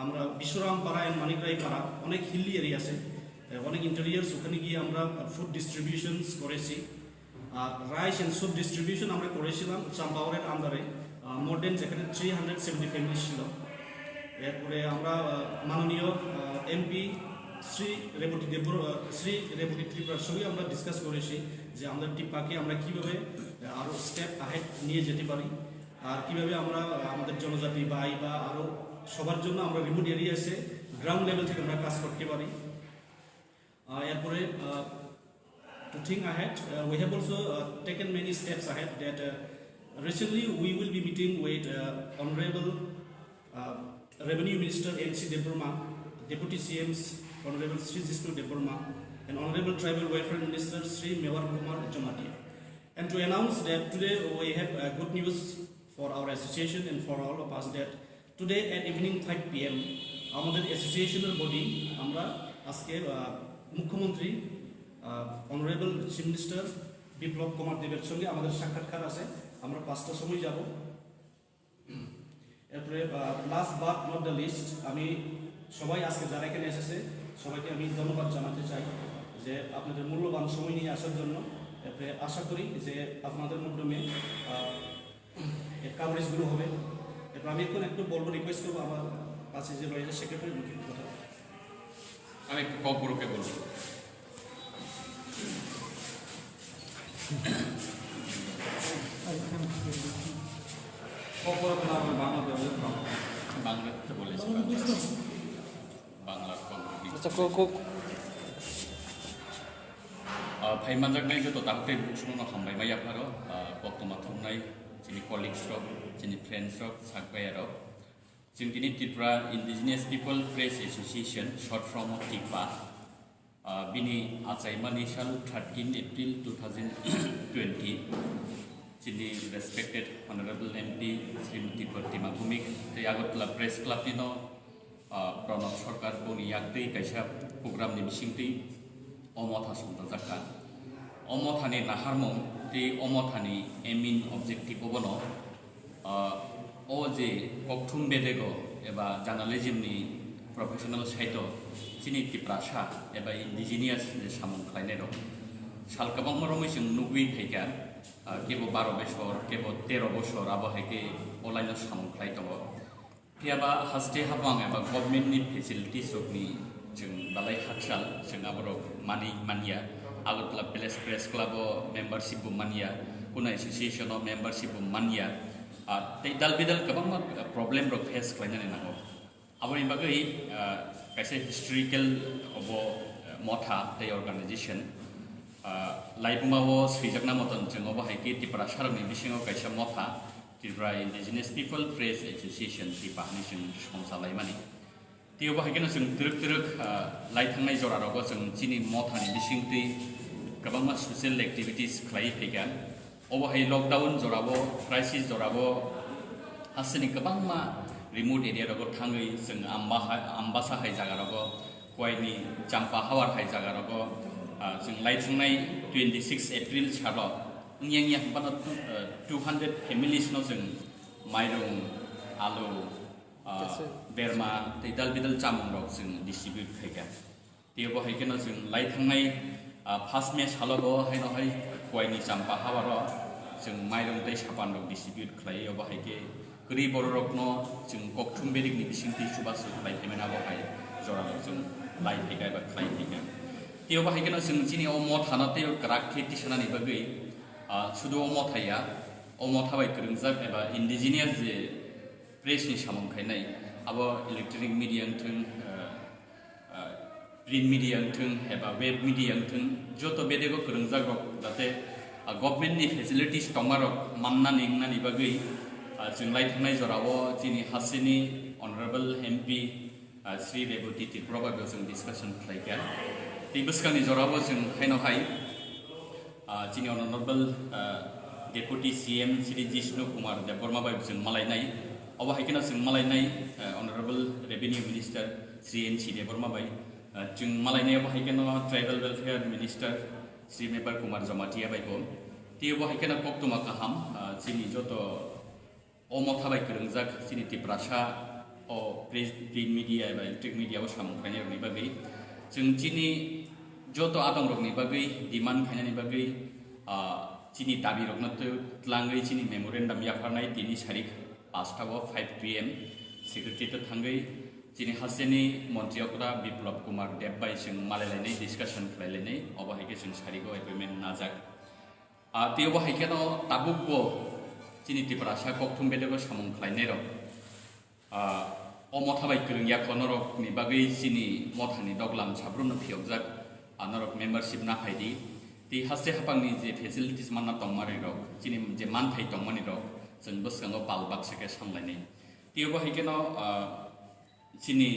আমরা বিশ্বরাম পাড়া এন্ড মানিকরাই পাড়া অনেক হিলি এরিয়া আছে, অনেক ইন্টেরিয়ার্স, ওখানে গিয়ে আমরা ফুড ডিস্ট্রিবিউশনস করেছি। আর রাইস অ্যান্ড সুপ ডিস্ট্রিবিউশন আমরা করেছিলাম চাম্পাওয়ারের আন্ডারে, মোর দেন যেখানে 370 ফ্যামিলি ছিল। এরপরে আমরা মাননীয় এমপি শ্রী রেবতী ত্রিপুরার সঙ্গে আমরা ডিসকাস করেছি যে আমাদের টিপ্পাকে আমরা কীভাবে আরও স্টেপ আহেড নিয়ে যেতে পারি, আর কীভাবে আমরা আমাদের জনজাতি ভাই বা আরও সবার জন্য আমরা রিমোট এরিয়াসে গ্রাউন্ড লেভেল থেকে আমরা কাজ করতে পারি। এরপরে to think ahead, we have also taken many steps ahead that recently we will be meeting with Honorable Revenue Minister N.C. Deborma, Deputy CMs Honorable Sri Jishnu Deborma, and Honorable Tribal Welfare Minister Sri Mewar Kumar Jamatia. And to announce that today we have good news for our association and for all of us that today at evening 5 p.m. আমাদের অ্যাসোসিয়েশনের body আমরা আজকে মুখ্যমন্ত্রী honourable chief minister Biplab Kumar দেবের সঙ্গে আমাদের সাক্ষাৎকার আছে, আমরা 5টার সময় যাব। এরপরে last but not the least, আমি সবাই আজকে যারা এখানে এসেছে সবাইকে আমি ধন্যবাদ জানাতে চাই যে আপনাদের মূল্যবান সময় নিয়ে আসার জন্য। এরপরে আশা করি যে আপনাদের মাধ্যমে কাভারেজগুলো হবে। এরপর আমি এখন একটু বলবো, রিকোয়েস্ট করবো আমার কাছে যে রয়েছে সেক্রেটারি মুখে কথা। আমি একটু কপুরকে বলবো। বাংলাতে বলেছি, বাংলার भाई मानजागनाय जो ताकते बुकसुनो खामबाय माया फारो बक्तमा थंनाय जोंनि कलिग्स रक जोंनि फ्रेंड्स रक साकबाय आरो जों दिनै Tripura indigenous people press association short form of टिप्पा बिनि आचाइमानि साल 13 एप्रिल 2020 जोंनि respected honorable MP Shrimati Pratima Bhowmik Agartala press क्लाबनि न प्रणब सरकार कोनि याक्तै कायसा प्रग्रामनि मिसिंतै अमथा संजाखा अमथानि नाहारमं ते अमथानि एमिन ऑब्जेक्टिव बनो ओ जे कक्थुम बेदेगो एबा जर्नालिज्मनि प्रोफेशनल साइट चिनि तिप्रासा एबा इन्डिजिनियास जे सामुंख्लायनाय दं सालकाबां मरमैसों नुगुइ फैगा केबो 12 बोसोर केबो 13 बोसोर आबहायके अलायनो सामुंख्लाय दङ फियाबा हास्ते हाबां एबा गभर्नमेन्टनि फेसिलिटिस रकनि जों दालाय हाकसाल जों आबरक मानि मानिया Agartala place press club membership मानिया कुना एसोसिएशन मेम्बारशिप मानिया ते दाल बेदाल गोबां प्रब्लेम रक फेस खालामनानै नांगौ आबनि बागै खायसे हिस्टोरिकेल अब मथा ते अर्गानाइजेशन लाइफमावो सैजागना मतन जों बाहायके त्रिपुरा सारनि बिसिङाव खायसे मथा Tripura indigenous people press association त्रिपानि जों संसालाय मानि त्यो बाहायकेनो जों तिरक लाइथांनाय जरारावबो जों चिनि मथानि बिसिंतै गोबां ससियेल एक्टिविटिस खालाय फैगोन अबहाय लकडाउन जराबो क्राइसिस जराबो हासिनि गोबां मा रिमोट एरियारावबो थाङै जों आम्बासा हाय जागारावबो गयनि चाम्पा हावार हाय जागारावबो जों लाइथांनाय 26 एप्रिल साराव नियांगिया बाना 200 फेमिलिसनो जों माइरं आलु बेरमा दाल बिदाल चामुं रक जों डिस्ट्रिब्यूट फैगोन त्यो बाहायकेनो जों लाइथांनाय फार्स्ट मे सालावबो हायनहाय गयनि चाम्पा हावार जों माइरं दै सापान रक डिस्ट्रिब्यूट खालायो बाहायके गरीब बर रकनो जों कक्थुम बेरिकनि बिसिंथि सुबासु लाइथायमेना बाहाय जराल जों लाइ फैगा एबा खालाय फैगोन त्यो बाहायकेनो जों चिनि अमथानाते ग्राकथि तिसनानि बागै सुदु अमथाया अमथाबाय गोरोंजाब एबा इन्डिजिनियास जे प्रेसनि सामुंखायनाय अब इलेक्ट्रनिक मीडिया थों प्रिंट मीडिया थों एबा वेब मीडिया थों जत बेदेगो गोरोंजाग जाते गभर्नमेन्टनि फेसिलिटिस दंमारक मानना नेंनानि बागै जों लाइथांनाय जराव जोंनि हासिनि अनारेबल एमपि श्री रेबती त्रिपुराबाबो जों डिसकासन खालायगोन बे बोसोरनि जराव जों हायनहाय जोंनि honorable deputy CM Shri Jishnu Kumar देबबर्माबाबो जों मालायनाय अबहायकेनो जों मालायनाय honorable revenue minister Shri N C. देबबर्माबाय जों मालायनाय अबहायकेनो tribal welfare minister Shri Mevar Kumar Jamatia बायबो त्यो अबहायकेनो कक्तुमा काहाम जोंनि जत अमथाबाय गोरोंजाक जोंनि त्रिपुरासा प्रिन्ट मिडिया एबा इलेक्ट्रिक मिडिया सामंखायनाय रगनि बागै जों चिनि जत आदम रगनि बागै डिमान्ड खायनायनि बागै चिनि दाबि रगनो tlangै चिनि मेमोरेन्डाम याफारनाय दिनि सारिख 5 PM सेक्रेटारिएट थांगै चिनि हासेनि मन्त्रियकरा बिप्लब कुमार देब बाय जों मालायलायनाय डिसकाशन खालायलायनाय अबाहायके जों सारिखौ एपइन्टमेन्ट नाजाक तेव हायकेनो ताबुकबो चिनि तिप्रासा कक्थुम बेदको सामं खालायनाय रग अमथाबाय गोरों याखनरक नि बागै चिनि मथानि दगलाम साब्रुनो फियकजाक आनरक मेम्बारशिप नाफायदि ती हासे हापांनि जे फेसिलिटिस मानना तंमारि रक चिनि जे मानथाय तंमानि रक जों बसगांगो पालबाक सेके सामलायनाय तेव हायकेनो चिनि